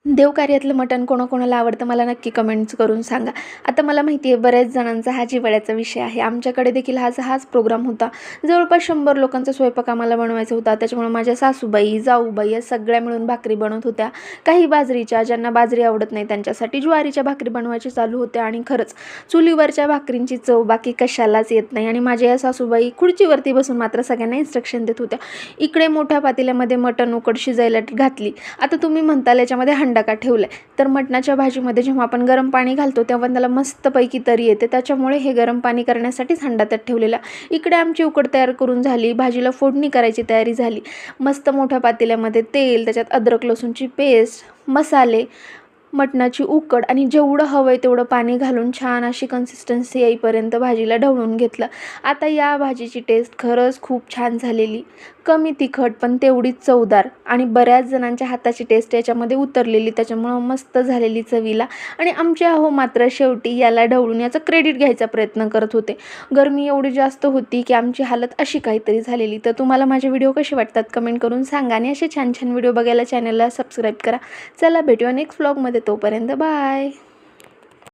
देवकार्यातलं मटण कोणाकोणाला आवडतं मला नक्की कमेंट्स करून सांगा. आता मला माहिती आहे बऱ्याच जणांचा हा जिव्हाळ्याचा विषय आहे. आमच्याकडे देखील हाच प्रोग्राम होता. जवळपास 100 लोकांचा स्वयंपाक आम्हाला बनवायचा होता. त्याच्यामुळे माझ्या सासूबाई, जाऊबाई या सगळ्या मिळून भाकरी बनवत होत्या. काही बाजरीच्या, ज्यांना बाजरी आवडत नाही त्यांच्यासाठी ज्वारीच्या भाकरी बनवायची चालू होत्या. आणि खरंच चुलीवरच्या भाकरींची चव बाकी कशालाच येत नाही. आणि माझ्या या सासूबाई खुर्चीवरती बसून मात्र सगळ्यांना इन्स्ट्रक्शन देत होत्या. इकडे मोठ्या पातेल्यामध्ये मटण उकड शिजायला घातली. आता तुम्ही म्हणताल याच्यामध्ये हंडा का ठेवलाय, तर मटणाच्या भाजीमध्ये जेव्हा आपण गरम पाणी घालतो तेव्हा त्याला मस्तपैकी तरी येते, त्याच्यामुळे हे गरम पाणी करण्यासाठीच हंडा त्यात ठेवलेला. इकडे आमची उकड तयार करून झाली, भाजीला फोडणी करायची तयारी झाली. मस्त मोठ्या पातेल्यामध्ये तेल, त्याच्यात अद्रक लसूणची पेस्ट, मसाले, मटणाची उकड आणि जेवढं हवं आहे तेवढं पाणी घालून छान अशी कन्सिस्टन्सी येईपर्यंत भाजीला ढवळून घेतलं. आता या भाजीची टेस्ट खरंच खूप छान झालेली. कमी तिखट पण तेवढीच चवदार आणि बऱ्याच जणांच्या हाताची टेस्ट याच्यामध्ये उतरलेली, त्याच्यामुळं मस्त झालेली चवीला. आणि आमचे अहो मात्र शेवटी याला ढवळून याचं क्रेडिट घ्यायचा प्रयत्न करत होते. गरमी एवढी जास्त होती की आमची हालत अशी काहीतरी झालेली. तर तुम्हाला माझे व्हिडिओ कसे वाटतात कमेंट करून सांगा आणि असे छान छान व्हिडिओ बघायला चॅनलला सबस्क्राईब करा. चला भेटूया नेक्स्ट व्लॉगमध्ये. तोपर्यंत बाय.